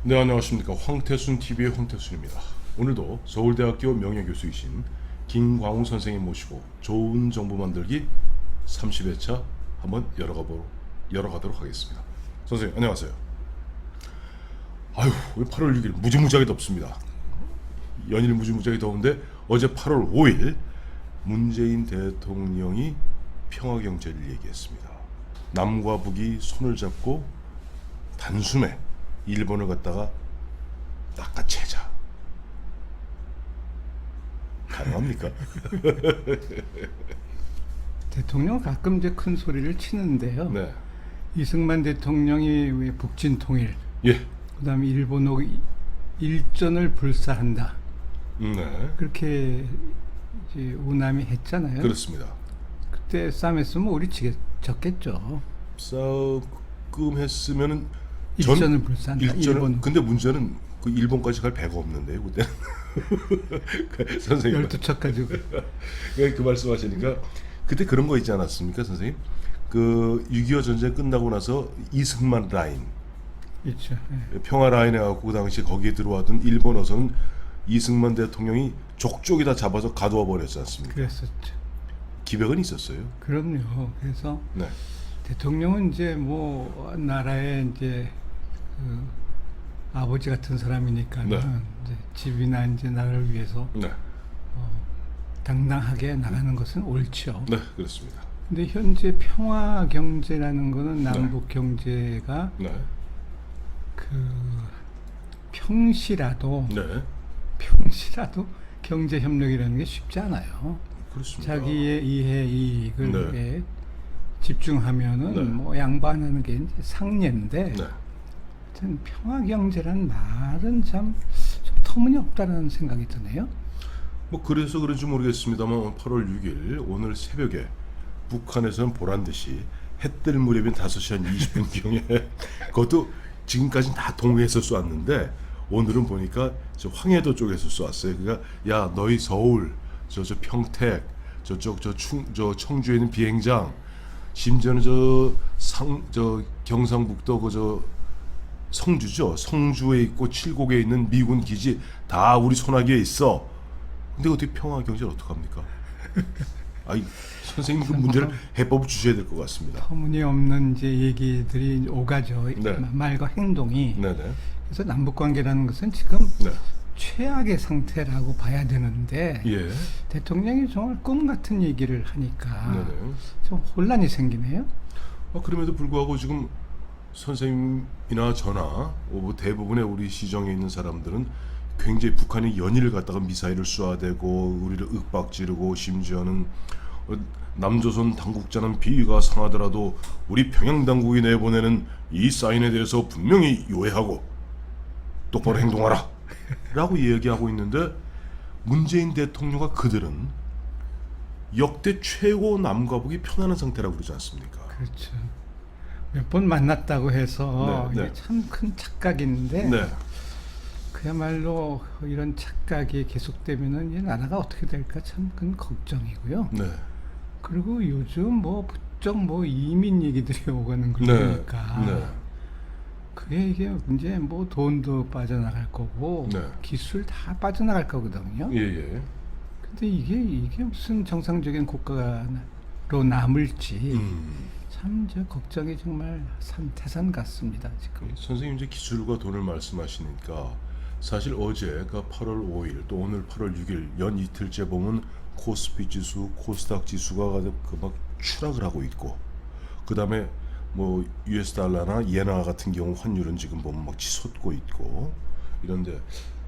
네, 안녕하십니까. 황태순 TV의 황태순입니다. 오늘도 서울대학교 명예교수이신 김광우 선생님 모시고 좋은 정보 만들기 30회차 한번 열어가도록 하겠습니다. 선생님, 안녕하세요. 아유, 왜 8월 6일 무지무지하게 덥습니다. 연일 무지무지하게 더운데 어제 8월 5일 문재인 대통령이 평화경제를 얘기했습니다. 남과 북이 손을 잡고 단숨에 일본을 갖다가 낚아채자. 가능합니까? 대통령 가끔 이제 큰 소리를 치는데요. 네. 이승만 대통령이 왜 북진 통일, 예. 그다음에 일본하고 일전을 불사한다. 네. 그렇게 이제 우남이 했잖아요. 그렇습니다. 그때 싸움했으면 우리 졌겠죠. 싸움 했으면은 일전을 불사한다. 일본 근데 문제는 그 일본까지 갈 배가 없는데요, 그때. 선생님. 12척 가지고. 그 말씀하시니까 그때 그런 거 있지 않았습니까, 선생님? 그 6.25 전쟁 끝나고 나서 이승만 라인, 있죠. 예. 평화 라인에 갖고 그 당시 거기에 들어왔던 일본 어선은 이승만 대통령이 족족이 다 잡아서 가두어 버렸지 않습니까? 그랬었죠. 기백은 있었어요. 그럼요. 그래서 네. 대통령은 이제 뭐 나라의 이제 그 아버지 같은 사람이니까는 네. 이제 집이나 이제 나라를 위해서 네. 당당하게 나가는 것은 옳죠. 네, 그렇습니다. 근데 현재 평화 경제라는 거는 남북 경제가 네. 그 평시라도 네. 경제 협력이라는 게 쉽지 않아요. 그렇습니다. 자기의 이해 이익을 네. 에 집중하면은 네. 뭐 양반하는 게 이제 상례인데 네. 하여튼 평화 경제란 말은 참 좀 터무니없다는 생각이 드네요. 뭐 그래서 그런지 모르겠습니다만 8월 6일 오늘 새벽에 북한에서는 보란 듯이 해 뜰 무렵인 5시 한 20분경에 그것도 지금까지는 다 동해에서 쏘았는데 오늘은 보니까 저 황해도 쪽에서 쏘았어요. 그러니까 야 너희 서울 저 평택 저쪽 저 청주에 있는 비행장 심지어는 저 경상북도 저 성주죠. 성주에 있고 칠곡에 있는 미군 기지 다 우리 손아귀에 있어. 근데 어떻게 평화 경제를 어떡합니까? 아이 선생님 그 문제를 해법 주셔야 될 것 같습니다. 터무니없는 이제 얘기들이 오가죠. 네. 말과 행동이. 네네. 그래서 남북 관계라는 것은 지금 네. 최악의 상태라고 봐야 되는데 예. 대통령이 정말 꿈 같은 얘기를 하니까 네네. 좀 혼란이 생기네요. 그럼에도 불구하고 지금 선생님이나 저나 뭐 대부분의 우리 시정에 있는 사람들은 굉장히 북한이 연일을 갖다가 미사일을 쏘아대고 우리를 윽박지르고 심지어는 남조선 당국자는 비위가 상하더라도 우리 평양 당국이 내보내는 이 사인에 대해서 분명히 요해하고 똑바로 행동하라 라고 얘기하고 있는데 문재인 대통령과 그들은 역대 최고 남과 북이 편안한 상태라고 그러지 않습니까? 그렇죠. 몇 번 만났다고 해서 네, 네. 이게 참 큰 착각인데 네. 그야말로 이런 착각이 계속되면은 이 나라가 어떻게 될까 참 큰 걱정이고요. 네. 그리고 요즘 뭐 부쩍 뭐 이민 얘기들이 오가는 걸 네. 보니까 네. 그게 이게 이제 뭐 돈도 빠져나갈 거고 네. 기술 다 빠져나갈 거거든요. 예, 예. 근데 이게 무슨 정상적인 국가로 남을지 참 저 걱정이 정말 태산 같습니다 지금. 선생님 이제 기술과 돈을 말씀하시니까 사실 어제가 8월 5일 또 오늘 8월 6일 연 이틀째 보면 코스피 지수, 코스닥 지수가 막 추락을 하고 있고 그 다음에 뭐 US 달러나 예나 같은 경우 환율은 지금 보면 막 치솟고 있고 이런데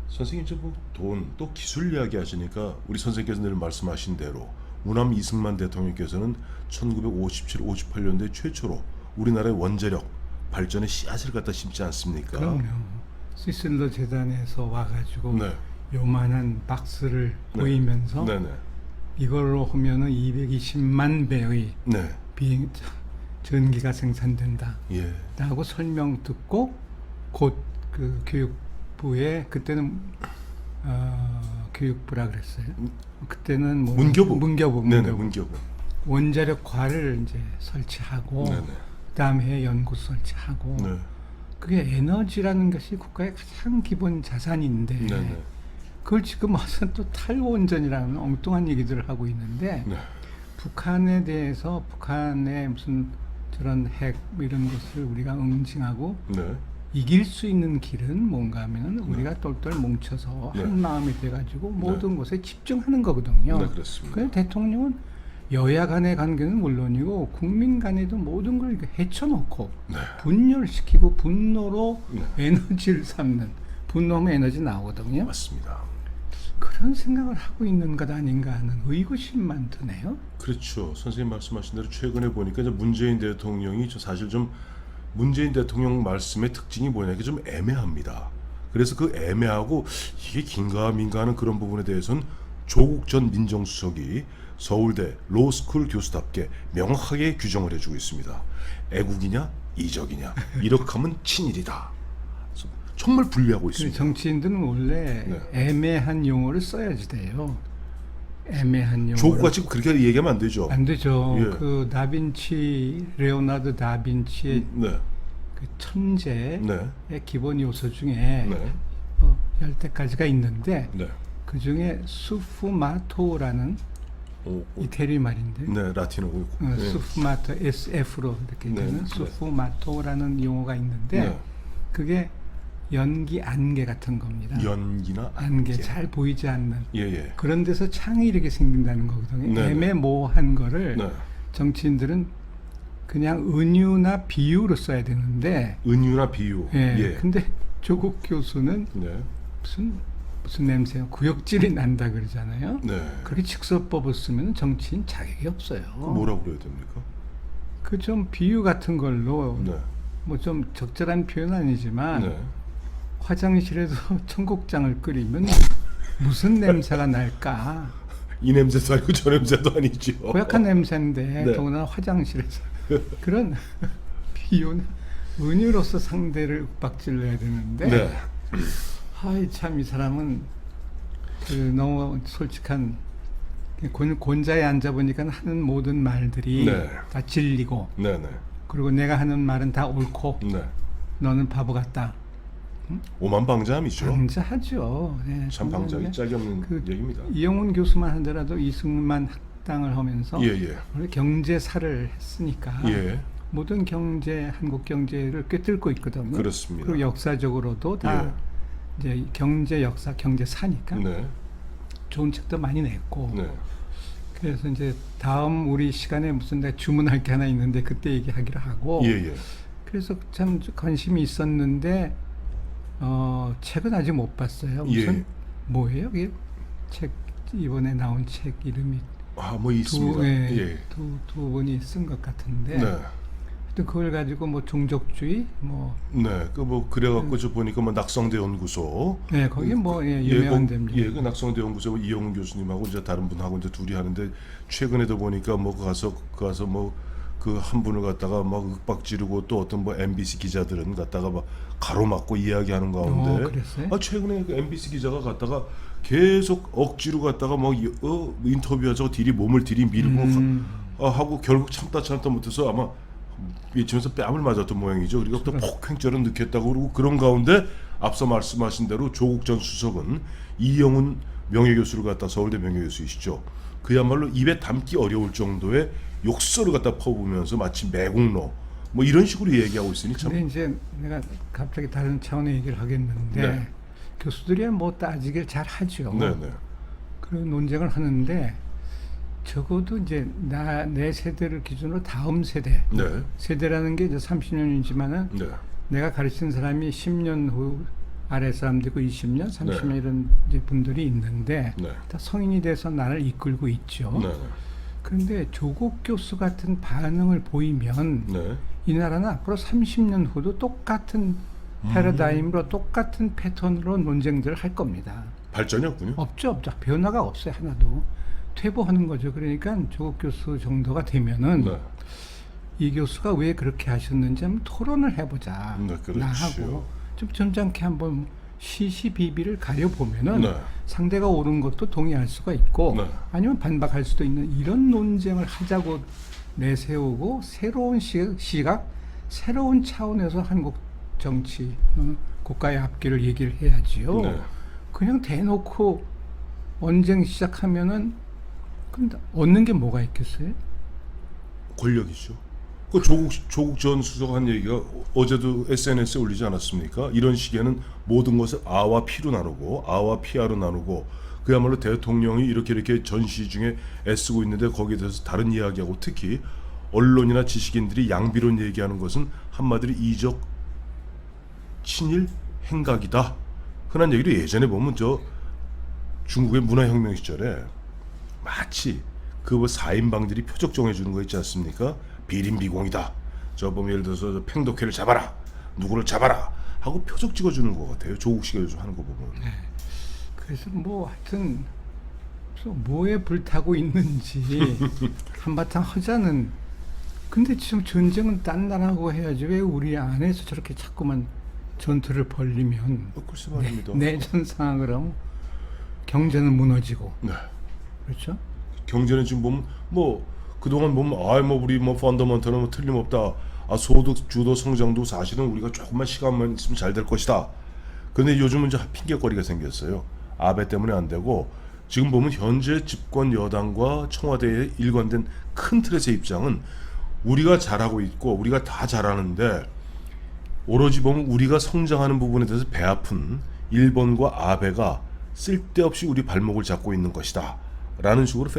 선생님 이제 뭐 돈 또 기술 이야기 하시니까 우리 선생님께서 늘 말씀하신 대로 우남 이승만 대통령께서는 1957, 58년도에 최초로 우리나라의 원자력 발전의 씨앗을 갖다 심지 않습니까? 그럼요. 스위슬러 재단에서 와가지고 네. 요만한 박스를 네. 보이면서 네네. 이걸로 하면은 220만 배의 네. 비행 전기가 생산된다. 예. 라고 설명 듣고 곧 그 교육부에 그때는 교육부라 그랬어요. 그때는 뭐 문교부. 네네, 문교부. 원자력과를 이제 설치하고 네네. 그다음에 연구소 설치하고 네. 그게 에너지라는 것이 국가의 가장 기본 자산인데 네네. 그걸 지금 와서 또 탈원전이라는 엉뚱한 얘기들을 하고 있는데 네. 북한에 대해서 북한의 무슨 저런 핵 이런 것을 우리가 응징하고 네. 이길 수 있는 길은 뭔가 하면은 우리가 똘똘 뭉쳐서 네. 한 마음이 돼가지고 모든 것에 집중하는 거거든요. 네, 그렇습니다. 그래서 대통령은 여야 간의 관계는 물론이고 국민 간에도 모든 걸 이렇게 헤쳐놓고 네. 분열시키고 분노로 네. 에너지를 삼는 분노하면 에너지 나오거든요. 맞습니다. 그런 생각을 하고 있는 것 아닌가 하는 의구심만 드네요. 그렇죠. 선생님 말씀하신 대로 최근에 보니까 이제 문재인 대통령이 사실 좀 문재인 대통령 말씀의 특징이 뭐냐면 좀 애매합니다. 그래서 그 애매하고 이게 긴가민가 하는 그런 부분에 대해서는 조국 전 민정수석이 서울대 로스쿨 교수답게 명확하게 규정을 해주고 있습니다. 애국이냐 이적이냐 이렇게 하면 친일이다. 정말 분리하고 그래서 있습니다. 정치인들은 원래 네. 애매한 용어를 써야지 돼요. 애매한 용어. 조국가 지금 그렇게 얘기하면 안 되죠. 안 되죠. 예. 그 다빈치 레오나르도 다빈치의 네, 그 천재의 네, 기본 요소 중에 네, 뭐 10가지가 있는데 네. 그 중에 수프마토라는 이태리 말인데 네, 라틴어고. 수프마토 SF로 이렇게 네, 되는 네. 수프마토라는 용어가 있는데 네. 그게 연기 안개 같은 겁니다. 연기나 안개 잘 보이지 않는 예예. 그런 데서 창이 이렇게 생긴다는 거거든요. 네, 애매모호한 거를 네. 정치인들은 그냥 은유나 비유로 써야 되는데 은유나 비유. 예. 예. 근데 조국 교수는 네. 무슨 냄새요? 구역질이 난다 그러잖아요. 네. 그렇게 직설법을 쓰면 정치인 자격이 없어요. 뭐라고 그래야 됩니까? 그 좀 비유 같은 걸로 네. 뭐 좀 적절한 표현 아니지만 네. 화장실에서 청국장을 끓이면 무슨 냄새가 날까? 이 냄새도 아니고 저 냄새도 아니죠. 고약한 냄새인데 네. 더구나 화장실에서 그런 비유는 은유로서 상대를 윽박질러야 되는데 네. 아이 참 이 사람은 그 너무 솔직한 곤자에 앉아보니까 하는 모든 말들이 네. 다 진리고 네, 네. 그리고 내가 하는 말은 다 옳고 네. 너는 바보 같다. 오만방자함이죠. 방자하죠. 네, 참 정말 방자하기 이제 짝이 없는 그 얘기입니다. 이영훈 교수만 하더라도 이승만 학당을 하면서 예, 예. 원래 경제사를 했으니까 예. 모든 경제 한국 경제를 꿰뚫고 있거든요. 그렇습니다. 그리고 역사적으로도 다 이제 경제 역사 경제사니까 네. 좋은 책도 많이 냈고 네. 그래서 이제 다음 우리 시간에 무슨 내가 주문할 게 하나 있는데 그때 얘기하기로 하고 예, 예. 그래서 참 관심이 있었는데 책은 아직 못 봤어요. 무슨 예. 뭐예요? 이게 책 이번에 나온 책 이름이 아, 뭐 있습니다. 예. 두 분이 쓴 것 같은데 네. 또 그걸 가지고 뭐 종족주의 뭐 네. 그 뭐 그래갖고 저 보니까 뭐 낙성대 연구소. 네, 거기 뭐 유명한 데입니다. 예, 그 낙성대 연구소 이영훈 교수님하고 이제 다른 분하고 이제 둘이 하는데 최근에도 보니까 뭐 가서 뭐 그 한 분을 갖다가 막 윽박 지르고 또 어떤 뭐 MBC 기자들은 갖다가 막 가로막고 이야기하는 가운데 그랬어요? 최근에 그 MBC 기자가 갖다가 계속 억지로 갖다가 뭐 인터뷰하자고 몸을 들이밀고 하고 결국 참다 못해서 아마 미치면서 뺨을 맞았던 모양이죠. 그리고 또 폭행죄를 넣겠다고 그러고 그런 가운데 앞서 말씀하신 대로 조국 전 수석은 이영훈 명예교수를 갖다 서울대 명예교수이시죠. 그야말로 입에 담기 어려울 정도의 욕설을 갖다 퍼부으면서 마치 매국노 뭐 이런 식으로 얘기하고 있으니 참. 근데 이제 내가 갑자기 다른 차원의 얘기를 하겠는데 네. 교수들이야 뭐 따지길 잘 하죠. 네네. 그런 논쟁을 하는데 적어도 이제 내 세대를 기준으로 다음 네. 세대라는 게 이제 30년이지만은 네. 내가 가르친 사람이 10년 후 아래 사람들고 20년, 30년 네. 이런 이제 분들이 있는데 네. 다 성인이 돼서 나를 이끌고 있죠. 네. 그런데 조국 교수 같은 반응을 보이면 네. 이 나라는 앞으로 30년 후도 똑같은 패러다임으로 똑같은 패턴으로 논쟁들을 할 겁니다. 발전이 없군요. 없죠. 변화가 없어요. 하나도. 퇴보하는 거죠. 그러니까 조국 교수 정도가 되면은 네. 이 교수가 왜 그렇게 하셨는지 한번 토론을 해보자. 네, 그렇죠. 나하고 좀 점잖게 한번 시시비비를 가려보면은 네. 상대가 옳은 것도 동의할 수가 있고 네. 아니면 반박할 수도 있는 이런 논쟁을 하자고 내세우고 새로운 시각, 새로운 차원에서 한국 정치, 국가의 앞길을 얘기를 해야지요. 네. 그냥 대놓고 언쟁 시작하면은 근데 얻는 게 뭐가 있겠어요? 권력이죠. 그 조국 전 수석 한 얘기가 어제도 SNS에 올리지 않았습니까? 이런 시기에는 모든 것을 아와 피로 나누고 아와 피아로 나누고 그야말로 대통령이 이렇게 전시 중에 애쓰고 있는데 거기에 대해서 다른 이야기하고 특히 언론이나 지식인들이 양비론 얘기하는 것은 한마디로 이적 친일 행각이다. 흔한 얘기를 예전에 보면 저 중국의 문화혁명 시절에 마치 그 뭐 4인방들이 표적 정해주는 거 있지 않습니까? 비림비공이다. 저 보면 예를 들어서 저 팽독회를 잡아라. 누구를 잡아라. 하고 표적 찍어주는 것 같아요. 조국 씨가 요즘 하는 거 보면. 그래서 뭐 하여튼 뭐에 불타고 있는지 한바탕 하자는. 근데 지금 전쟁은 딴 나라하고 해야지 왜 우리 안에서 저렇게 자꾸만 전투를 벌리면 글쎄 말입니다. 내전 상황을 하면 경제는 무너지고 네. 그렇죠? 경제는 지금 보면 뭐 그동안 보면 뭐 우리 뭐 펀더먼털은 뭐 틀림없다. 소득 주도 성장도 사실은 우리가 조금만 시간만 있으면 잘 될 것이다. 그런데 요즘은 이제 핑계거리가 생겼어요. 아베 때문에 안 되고 지금 보면 현재 집권 여당과 청와대의 일관된 큰 틀에서의 입장은 우리가 잘하고 있고 우리가 다 잘하는데 오로지 보면 우리가 성장하는 부분에 대해서 배 아픈 일본과 아베가 쓸데없이 우리 발목을 잡고 있는 것이다 라는 식으로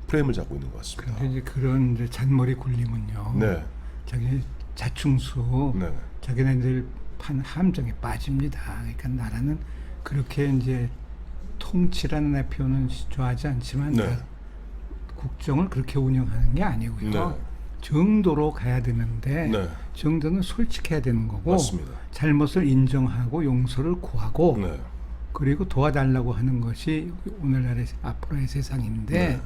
프레임을 잡고 있는 것 같습니다. 근데 이제 그런 이제 잔머리 굴리면요. 네. 자기 자충수, 네. 자기네들 판 함정에 빠집니다. 그러니까 나라는 그렇게 이제 통치라는 내 표현은 좋아하지 않지만 네. 국정을 그렇게 운영하는 게 아니고요. 네. 정도로 가야 되는데 네. 정도는 솔직해야 되는 거고 맞습니다. 잘못을 인정하고 용서를 구하고 네. 그리고 도와달라고 하는 것이 오늘날의 앞으로의 세상인데 네.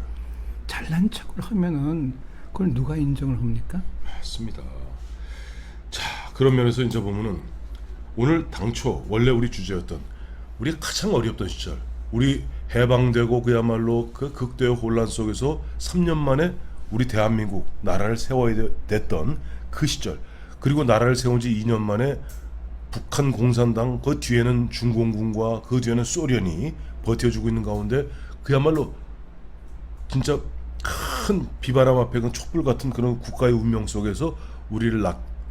잘난 척을 하면은 그걸 누가 인정을 합니까? 맞습니다. 자, 그런 면에서 이제 보면은 오늘 당초 원래 우리 주제였던 우리 가장 어렵던 시절, 우리 해방되고 그야말로 그 극도의 혼란 속에서 3년 만에 우리 대한민국 나라를 세워야 됐던 그 시절, 그리고 나라를 세운 지 2년 만에 북한 공산당 그 뒤에는 중공군과 그 뒤에는 소련이 버텨주고 있는 가운데 그야말로 진짜 큰 비바람 앞에 그 촛불 같은 그런 국가의 운명 속에서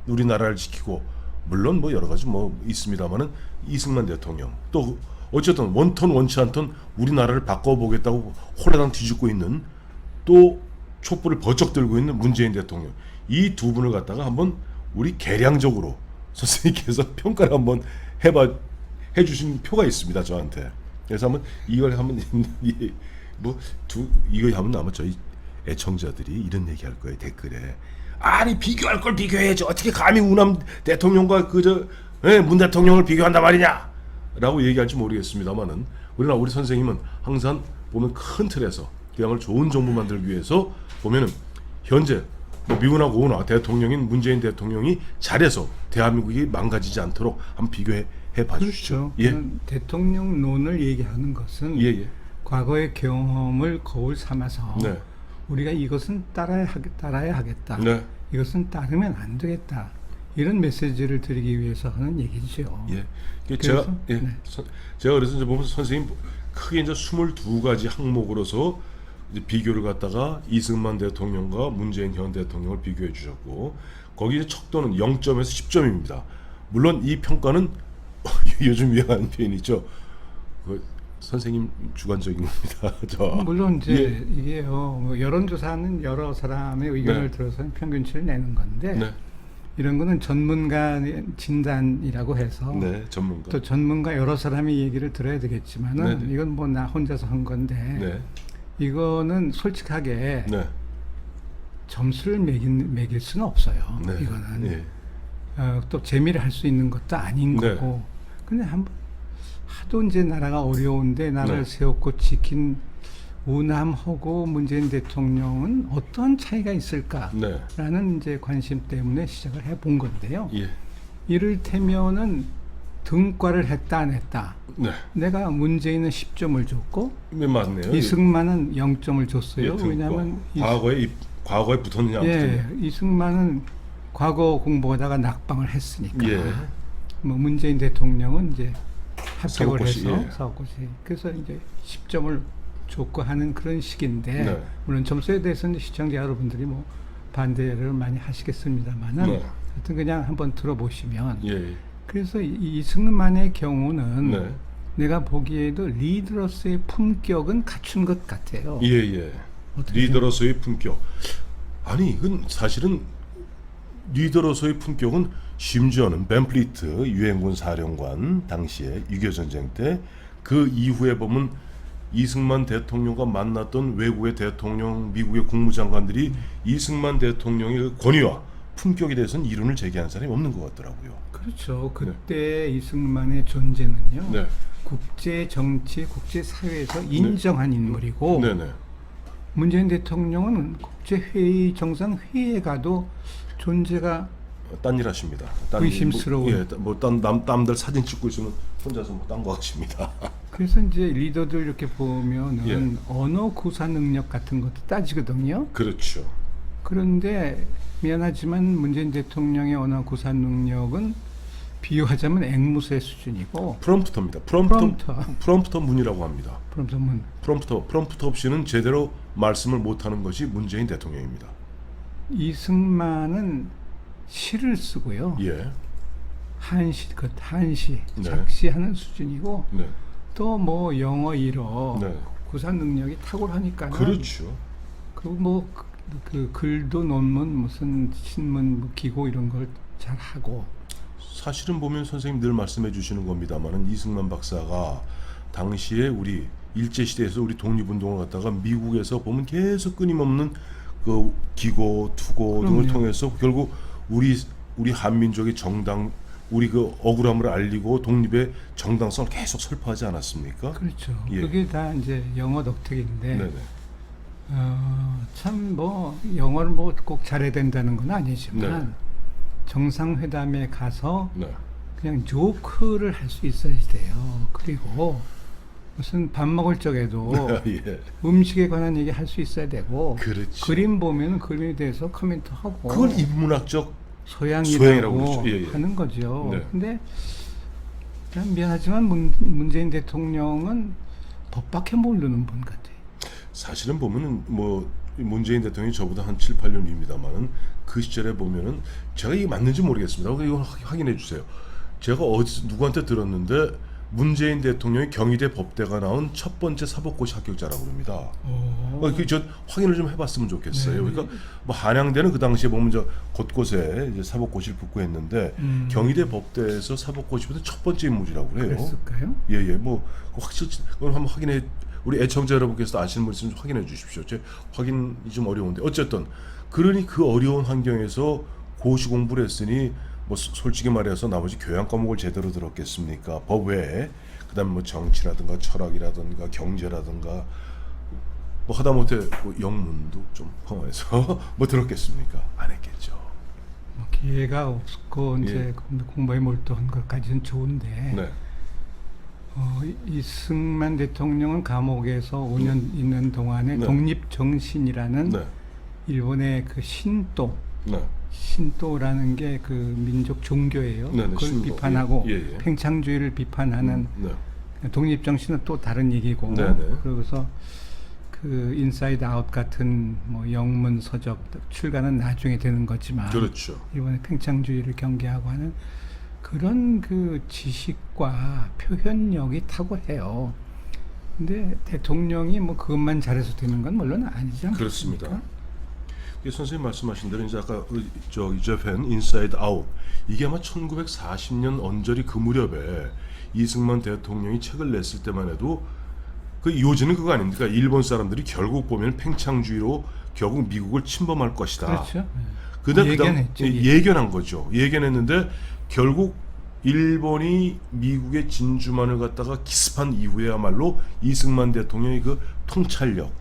우리나라를 지키고 물론 뭐 여러 가지 뭐 있습니다만은 이승만 대통령 또 어쨌든 원턴 원치 않던 우리나라를 바꿔보겠다고 홀라당 뒤집고 있는 또 촛불을 번쩍 들고 있는 문재인 대통령 이 두 분을 갖다가 한번 우리 계량적으로 선생님께서 평가를 한번 해주신 표가 있습니다 저한테. 그래서 한번 이걸 한번 이거 하면 아마 저희 애청자들이 이런 얘기할 거예요 댓글에. 아니 비교할 걸 비교해야지 어떻게 감히 우남 대통령과 문 대통령을 비교한단 말이냐라고 얘기할지 모르겠습니다만은 우리 선생님은 항상 보면 큰 틀에서 그야말로 좋은 정부 만들기 위해서 보면은 현재 뭐 미운하고 오나 대통령인 문재인 대통령이 잘해서 대한민국이 망가지지 않도록 한번 비교해 봐주시죠. 그렇죠. 예. 대통령론을 얘기하는 것은 예. 과거의 경험을 거울 삼아서 네. 우리가 이것은 따라야 하겠다. 네. 이것은 따르면 안 되겠다. 이런 메시지를 드리기 위해서 하는 얘기죠. 예. 그래서, 제가 그래서 이제 보면서 선생님 크게 이제 22가지 항목으로서 이제 비교를 갖다가 이승만 대통령과 문재인 현 대통령을 비교해 주셨고 거기 이제 척도는 0점에서 10점입니다. 물론 이 평가는 요즘 유행하는 표현이죠. 선생님 주관적인 겁니다. 물론 이제 예. 이게요. 뭐 여론조사는 여러 사람의 의견을 들어서 평균치를 내는 건데 네. 이런 거는 전문가 진단이라고 해서 네, 전문가. 또 전문가 여러 사람의 얘기를 들어야 되겠지만은 네네. 이건 뭐 나 혼자서 한 건데 네. 이거는 솔직하게 네. 점수를 매길 수는 없어요. 네. 이거는 예. 또 재미를 할 수 있는 것도 아닌 네. 거고. 근데 한번 하도 이제 나라가 어려운데 나라를 네. 세웠고 지킨 우남하고 문재인 대통령은 어떤 차이가 있을까라는 네. 이제 관심 때문에 시작을 해본 건데요. 예. 이를테면은 등과를 했다 안 했다. 네. 내가 문재인은 10점을 줬고 네, 맞네요. 이승만은 0점을 줬어요. 예, 등과. 왜냐하면 과거에 붙었느냐 안 예, 붙었느냐. 이승만은 과거 공부하다가 낙방을 했으니까. 예. 뭐 문재인 대통령은 이제 합격을 사법고시, 해서 예. 사법고시 그래서 이제 10점을 줬고 하는 그런 식인데 네. 물론 점수에 대해서는 시청자 여러분들이 뭐 반대를 많이 하시겠습니다만은 네. 하여튼 그냥 한번 들어보시면 예. 그래서 이승만의 경우는 네. 내가 보기에도 리더로서의 품격은 갖춘 것 같아요. 예. 어떻게 리더로서의 품격. 아니 이건 사실은 리더로서의 품격은 심지어는 벤플리트 유엔군 사령관 당시에 6.25 전쟁 때 그 이후에 보면 이승만 대통령과 만났던 외국의 대통령, 미국의 국무장관들이 이승만 정통령의 그 권위와 품격에 대해서는 이론을 제기한 사람이 없는 것 같더라고요. 그렇죠. 그때 이승만의 존재는요. 네. 국제 정치, 국제 사회에서 인정한 인물이고 네네. 문재인 대통령은 국제 회의 정상 회의에 가도 존재가 딴 일 하십니다. 의심스러운. 남들 사진 찍고 있으면 혼자서 뭐 딴 거 하십니다. 그래서 이제 리더들 이렇게 보면은 예. 언어 구사 능력 같은 것도 따지거든요. 그렇죠. 그런데 미안하지만 문재인 대통령의 언어 구사 능력은 비유하자면 앵무새 수준이고 프롬프터입니다. 프롬프터 문이라고 합니다. 그럼 전문 프롬프터 없이는 제대로 말씀을 못하는 것이 문재인 대통령입니다. 이승만은 시를 쓰고요. 예. 한시 네. 작시하는 수준이고 네. 또 뭐 영어 일어 네. 구사 능력이 탁월하니까 그렇죠. 그리고 뭐 그 글도 논문 무슨 신문 뭐 기고 이런 걸 잘 하고 사실은 보면 선생님 늘 말씀해 주시는 겁니다만은 이승만 박사가 당시에 우리 일제 시대에서 우리 독립운동을 갖다가 미국에서 보면 계속 끊임없는 그 기고, 투고 등을 그럼요. 통해서 결국 우리 한민족의 정당 우리 그 억울함을 알리고 독립의 정당성을 계속 설파하지 않았습니까? 그렇죠. 예. 그게 다 이제 영어 덕택인데 네네. 참 뭐 영어를 뭐 꼭 잘해야 된다는 건 아니지만 네. 정상회담에 가서 네. 그냥 조크를 할 수 있어야 돼요. 그리고 무슨 밥 먹을 적에도 예. 음식에 관한 얘기 할 수 있어야 되고 그렇죠. 그림 보면 그림에 대해서 코멘트하고 그걸 인문학적 소양이라고 소양이라고 그러죠. 예, 예. 하는 거죠. 네. 근데 난 미안하지만 문재인 대통령은 법밖에 모르는 분 같아요. 사실은 보면은 뭐 문재인 대통령이 저보다 한 7, 8년 위입니다만은 그 시절에 보면은 제가 이게 맞는지 모르겠습니다. 이거 확인해 주세요. 제가 어디서 누구한테 들었는데 문재인 대통령이 경희대 법대가 나온 첫 번째 사법고시 합격자라고 합니다. 저 확인을 좀 해봤으면 좋겠어요. 네. 그러니까 뭐 한양대는 그 당시에 보면 저 곳곳에 이제 사법고시를 붙고 했는데 경희대 법대에서 사법고시 붙은 첫 번째 인물이라고 그래요. 그랬을까요? 예예. 뭐 확실히 그건 한번 확인해. 우리 애청자 여러분께서 아시는 분 있으면 좀 확인해 주십시오. 제 확인이 좀 어려운데 어쨌든 그러니 그 어려운 환경에서 고시 공부를 했으니 뭐 솔직히 말해서 나머지 교양 과목을 제대로 들었겠습니까? 법 외에 그다음에 뭐 정치라든가 철학이라든가 경제라든가 뭐 하다못해 뭐 영문도 좀 포함해서 뭐 들었겠습니까? 안 했겠죠. 뭐 기회가 없고 이제 공부에 몰두한 것까지는 좋은데 네. 이승만 대통령은 감옥에서 5년 있는 동안에 네. 독립정신이라는 네. 일본의 그 신도 네. 신도라는 게 그 민족 종교예요. 네, 네, 그걸 신도. 비판하고 예, 예. 팽창주의를 비판하는 네. 독립정신은 또 다른 얘기고 네, 네. 그러고서 그 인사이드 아웃 같은 뭐 영문 서적 출간은 나중에 되는 거지만 그렇죠. 일본의 팽창주의를 경계하고 하는 그런 그 지식과 표현력이 탁월해요. 근데 대통령이 뭐 그것만 잘해서 되는 건 물론 아니지 않습니까? 그렇습니다. 선생님 말씀하신 대로 이제 아까 저 재팬 인사이드 아웃 이게 아마 1940년 언저리 그 무렵에 이승만 대통령이 책을 냈을 때만 해도 그 요지는 그거 아닙니까? 일본 사람들이 결국 보면 팽창주의로 결국 미국을 침범할 것이다. 그렇죠. 그다음 예견했죠. 예견한 거죠. 예견했는데 결국 일본이 미국의 진주만을 갖다가 기습한 이후에야말로 이승만 대통령의 그 통찰력,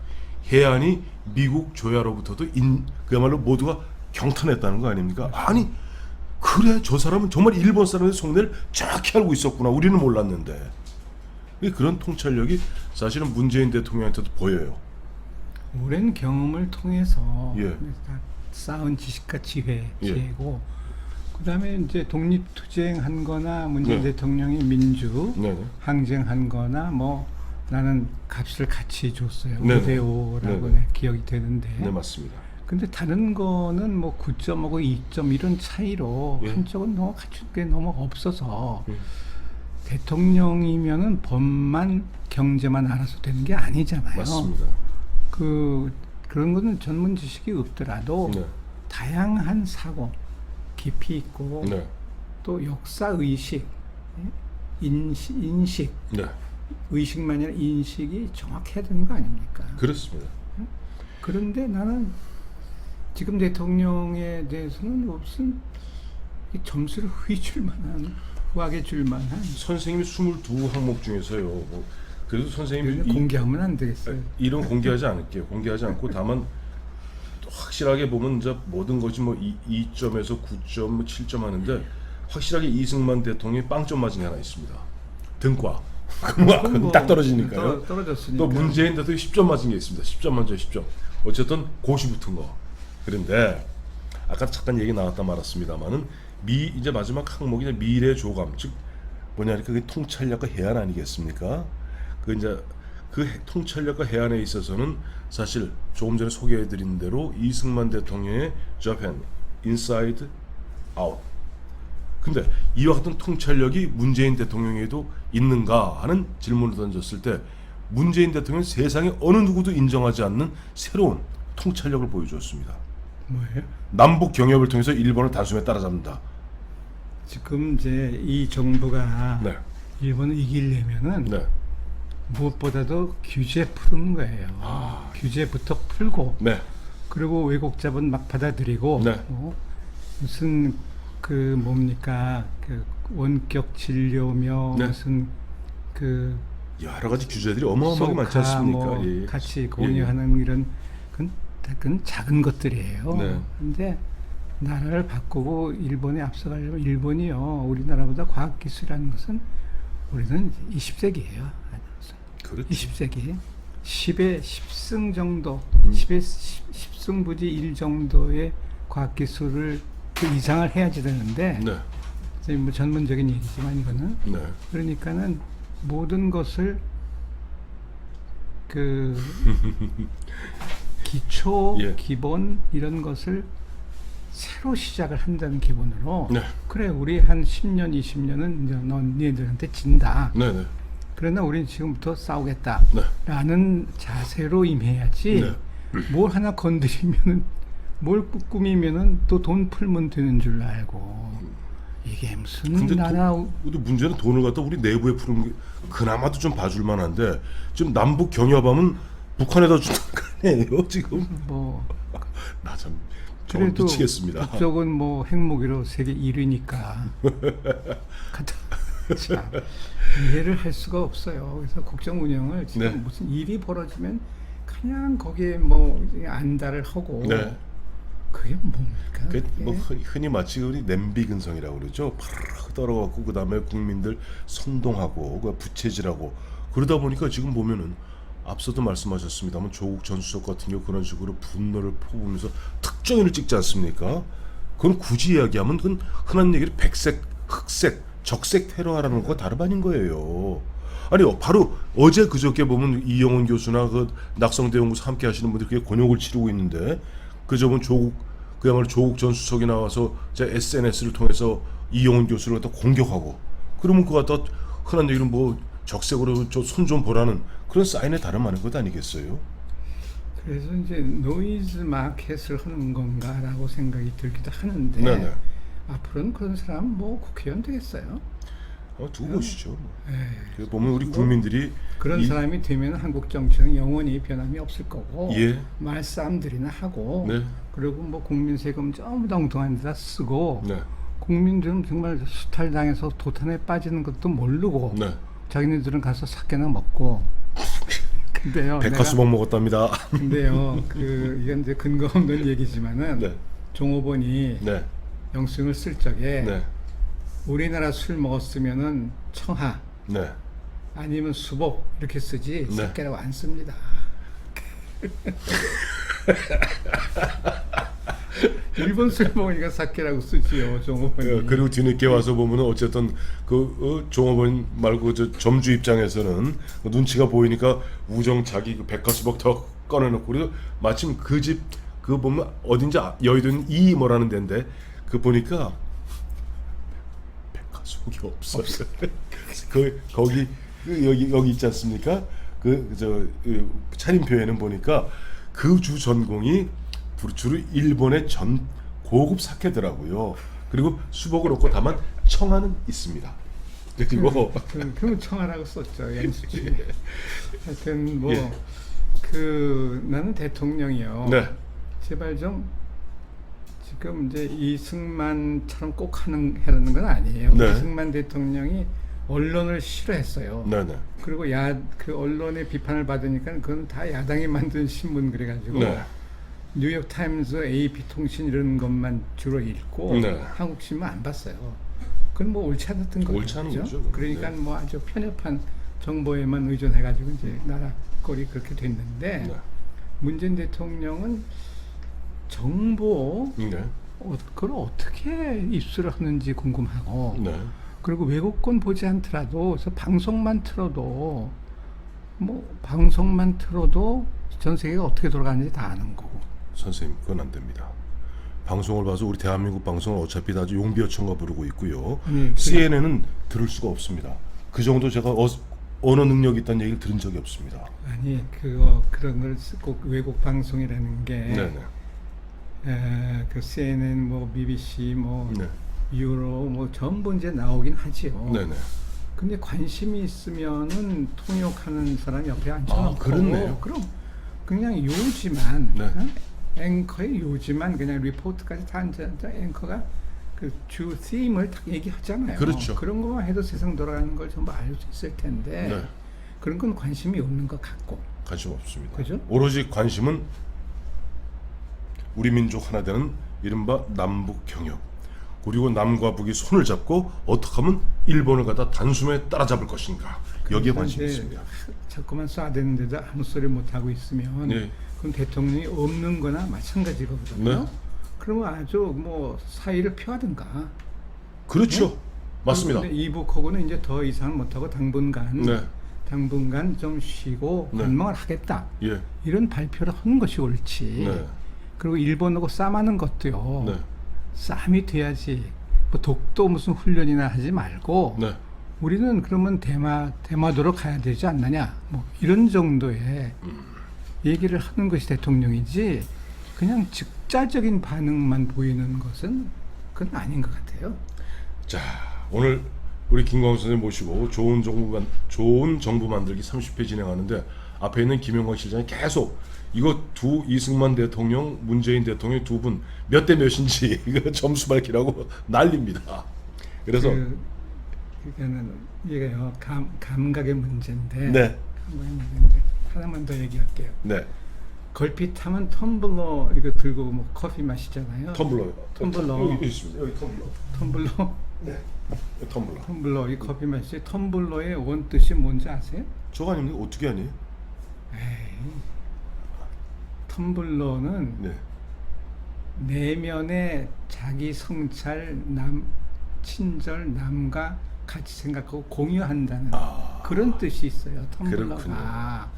해안이 미국 조야로부터도 그야말로 모두가 경탄했다는 거 아닙니까? 아니 그래 저 사람은 정말 일본 사람의 속내를 정확히 알고 있었구나. 우리는 몰랐는데 그런 통찰력이 사실은 문재인 대통령한테도 보여요. 오랜 경험을 통해서 예. 쌓은 지식과 지혜고 그다음에 이제 독립투쟁한거나 문재인 네. 대통령이 민주 네네. 항쟁한거나 뭐 나는 값을 같이 줬어요. 네네. 5대5라고 네네. 기억이 되는데. 네, 맞습니다. 근데 다른 거는 뭐 9점하고 2점 이런 차이로 예. 한쪽은 너무 갖춘 게 너무 없어서 예. 대통령이면은 법만 경제만 알아서 되는 게 아니잖아요. 맞습니다. 그런 거는 전문 지식이 없더라도 네. 다양한 사고 깊이 있고 네. 또 역사 의식, 인식 네. 의식만이 아니라 인식이 정확해야 되는 거 아닙니까? 그렇습니다. 그런데 나는 지금 대통령에 대해서는 무슨 이 점수를 휘줄 만한, 후하게 줄 만한 선생님이 22항목 중에서요. 뭐 그래도 선생님이 이런 공개하면 안 되겠어요. 이런 공개하지 않을게요. 공개하지 않고 다만 확실하게 보면 이제 모든 것이 뭐 2점에서 9점, 뭐 7점 하는데 확실하게 이승만 대통령이 빵점 맞은 게 하나 있습니다. 등과. 그건 뭐 딱 떨어지니까요. 떨어졌으니까. 또 문재인 대통령이 10점 맞은 게 있습니다. 10점 만점에 10점. 어쨌든 고시 붙은 거. 그런데 아까 잠깐 얘기 나왔다 말았습니다만은 이제 마지막 항목이 미래 조감, 즉 뭐냐 그게 통찰력과 해안 아니겠습니까? 그 이제 그 통찰력과 해안에 있어서는 사실 조금 전에 소개해드린 대로 이승만 대통령의 Japan Inside Out. 근데 이와 같은 통찰력이 문재인 대통령에도 있는가 하는 질문을 던졌을 때 문재인 대통령은 세상에 어느 누구도 인정하지 않는 새로운 통찰력을 보여주었습니다. 뭐예요? 남북 경협을 통해서 일본을 단숨에 따라잡는다. 지금 이제 이 정부가 네. 일본을 이기려면은 네. 무엇보다도 규제 푸는 거예요. 규제부터 풀고 네. 그리고 외국 자본 막 받아들이고 네. 무슨 그 뭡니까 그 원격 진료며 네. 무슨 그 여러 가지 규제들이 어마어마하게 많지 소카 않습니까? 뭐 예. 같이 공유하는 이런 그건 작은 것들이에요. 네. 근데 나라를 바꾸고 일본에 앞서가려면 일본이요 우리나라보다 과학기술이라는 것은 우리는 20세기예요. 그렇죠. 20세기 10의 10승 정도 10의 10승부지 1 정도의 과학기술을 그 이상을 해야지 되는데 네. 이제 뭐 전문적인 얘기지만 이거는 네. 그러니까는 모든 것을 그 기초, 예. 기본 이런 것을 새로 시작을 한다는 기본으로 네. 그래 우리 한 10년, 20년은 이제 넌 니네들한테 진다. 네. 네. 그러나 우리는 지금부터 네. 싸우겠다라는 자세로 임해야지 네. 뭘 하나 건드리면은 뭘 꾸미면은 또 돈 풀면 되는 줄 알고 이게 무슨 근데 나라 근데 문제는 돈을 갖다 우리 내부에 푸는 게 그나마도 좀 봐줄 만한데 지금 남북 경협하면 북한에다 주는 거 아니에요 지금? 뭐 나참 그래도 미치겠습니다. 그쪽은 뭐 핵무기로 세계 1위니까 참 이해를 할 수가 없어요. 그래서 국정 운영을 지금 네. 무슨 일이 벌어지면 그냥 거기에 뭐 안달을 하고 네. 그게 뭡니까? 그 그게? 뭐 흔히 마치 우리 냄비 근성이라고 그러죠. 파르르 떨어갖고 그 다음에 국민들 선동하고 그 부채질하고 그러다 보니까 지금 보면은 앞서도 말씀하셨습니다만 조국 전 수석 같은 경우 그런 식으로 분노를 퍼부으면서 특정인을 찍지 않습니까? 그건 굳이 이야기하면 그건 흔한 얘기로 백색, 흑색, 적색 테러하라는 거 다름 아닌 거예요. 아니 바로 어제 그저께 보면 이영훈 교수나 그 낙성대 연구소 함께 하시는 분들이 그게 곤욕을 치르고 있는데 그저번 그야말로 조국 전 수석이 나와서 제 SNS를 통해서 이영훈 교수를 갖다 공격하고 그러면 그거 갖다 흔한 얘기로 뭐 적색으로 저 손 좀 보라는 그런 사인에 다름 아닌 것 아니겠어요? 그래서 이제 노이즈 마켓을 하는 건가라고 생각이 들기도 하는데 네네. 앞으로는 그런 사람 뭐 국회의원 되겠어요? 두고 보시죠. 에이, 그래서 보면 우리 국민들이 그런 사람이 되면 한국 정치는 영원히 변함이 없을 거고 예. 말싸움들이나 하고 네. 그리고 뭐 국민 세금 전부 다 엉뚱한 데다 쓰고 네. 국민들은 정말 수탈당해서 도탄에 빠지는 것도 모르고 네. 자기네들은 가서 사케나 먹고 근데요 백화수목 먹었답니다. 근데요 그 이건 이제 근거 없는 얘기지만은 네. 종업원이 네. 영수증을 쓸 적에 네. 우리나라 술 먹었으면은 청하 네. 아니면 수복 이렇게 쓰지 네. 사케라고 안 씁니다. 일본 술 먹으니까 사케라고 쓰지요, 종업원이. 예, 그리고 뒤늦게 와서 보면은 어쨌든 종업원 말고 저 점주 입장에서는 그 눈치가 보이니까 우정 자기 그 백화수복 더 꺼내놓고 그리고 마침 그 집 그 보면 어딘지 여의도는 이 뭐라는 데인데 그 보니까 백화수복이 없어요. 그 거기 여기 있지 않습니까? 차림표에는 보니까 그 주 전공이 주로 일본의 전 고급 사케더라고요. 그리고 수복을 얻고 다만 청하는 있습니다. 그리고 그럼 청하라고 썼죠, 연수지. 하여튼 뭐 예. 나는 대통령이요. 네, 제발 좀 지금 이제 이승만처럼 꼭 해라는 건 아니에요. 네. 이승만 대통령이 언론을 싫어했어요. 네네, 그리고 그 언론의 비판을 받으니까 그건 다 야당이 만든 신문 그래가지고 네. 뉴욕 타임즈, AP 통신 이런 것만 주로 읽고 네. 한국 신문 안 봤어요. 그건 뭐 옳지 않았던 거죠. 옳지 않은 거죠, 그건. 그러니까 네. 뭐 아주 편협한 정보에만 의존해가지고 이제 나라 꼴이 그렇게 됐는데 네. 문재인 대통령은 정보 네. 그걸 어떻게 입수를 하는지 궁금하고 네. 그리고 외국권 보지 않더라도 방송만 틀어도 전 세계가 어떻게 돌아가는지 다 아는 거고. 선생님 그건 안 됩니다. 방송을 봐서 우리 대한민국 방송을 어차피 다 용비어천가 부르고 있고요. CNN은 들을 수가 없습니다. 그 정도 제가 언어 능력이 있다는 얘기를 들은 적이 없습니다. 아니 그런 걸 꼭 외국 방송이라는 게 네네. 그 CNN 뭐 BBC 뭐 네. 유로 뭐 전부 이제 나오긴 하지요. 네네. 근데 관심이 있으면은 통역하는 사람 옆에 앉혀놓고 그렇네요. 그럼 그냥 요지만 네. 앵커의 요지만 그냥 리포트까지 다 앉아 앵커가 그 주 팀을 딱 얘기하잖아요. 그렇죠. 그런 것만 해도 세상 돌아가는 걸 전부 알 수 있을 텐데 네. 그런 건 관심이 없는 것 같고. 관심 없습니다. 그죠? 오로지 관심은 우리 민족 하나 되는 이른바 남북 경협. 그리고 남과 북이 손을 잡고 어떻게 하면 일본을 갖다 단숨에 따라잡을 것인가. 여기에 관심이 있습니다. 자꾸만 쏴대는데도 아무 소리 못 하고 있으면 네. 그럼 대통령이 없는 거나 마찬가지거든요. 네. 그러면 아주 뭐 사의를 표하든가. 그렇죠. 맞습니다. 근데 이북하고는 이제 더 이상 못하고 당분간 좀 쉬고 네. 관망을 하겠다. 예. 이런 발표를 하는 것이 옳지. 네. 그리고 일본하고 싸움하는 것도요. 네. 싸움이 돼야지. 뭐 독도 무슨 훈련이나 하지 말고 네. 우리는 그러면 대마도로 가야 되지 않느냐. 뭐 이런 정도의 얘기를 하는 것이 대통령이지. 그냥 즉자적인 반응만 보이는 것은 그건 아닌 것 같아요. 자, 오늘 우리 김광수 선생님 모시고 좋은 정부 만들기 30회 진행하는데 앞에 있는 김영광 실장이 계속 이거 이승만 대통령, 문재인 대통령 두 분 몇 대 몇인지 이거 점수 밝히라고 난립니다. 그래서 그러니까는 이게요 감각의 문제인데. 네. 감각의 문제인데 하나만 더 얘기할게요. 네. 걸핏하면 텀블러 이거 들고 뭐 커피 마시잖아요. 텀블러요. 텀블러. 여기 있습니다. 여기 텀블러. 텀블러. 네. 텀블러. 텀블러 이 커피 마시 텀블러의 원 뜻이 뭔지 아세요? 저거 아닙니까? 어떻게 하니? 에이, 텀블러는 네. 내면의 자기 성찰 친절 남과 같이 생각하고 공유한다는 그런 뜻이 있어요. 텀블러가. 그렇군요.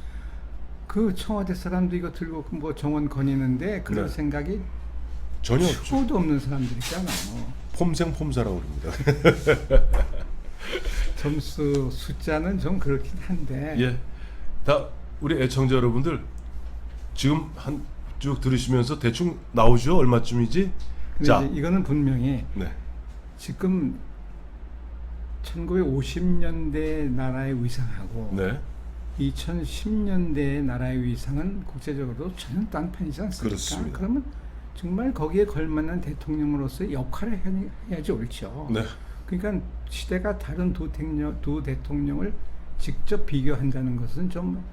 그 청와대 사람도 이거 들고 뭐 정원 거니는데 그런 네. 생각이 전혀 없죠. 초도 없는 사람들 있잖아. 폼생폼사라고 그럽니다. 점수 숫자는 좀 그렇긴 한데. 예. 다 우리 애청자 여러분들 지금 한 쭉 들으시면서 대충 나오죠? 얼마쯤이지? 근데 자. 이제 이거는 분명히 네. 지금 1950년대 나라의 위상하고 네. 2010년대의 나라의 위상은 국제적으로 전혀 딴판이지 않습니까? 그렇습니다. 그러면 정말 거기에 걸맞는 대통령으로서의 역할을 해야지 옳죠. 네. 그러니까 시대가 다른 두 대통령을 직접 비교한다는 것은 좀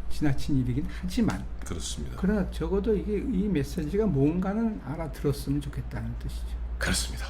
지나친 일이긴 하지만 그렇습니다. 그러나 적어도 이 메시지가 뭔가는 알아들었으면 좋겠다는 뜻이죠. 그렇습니다.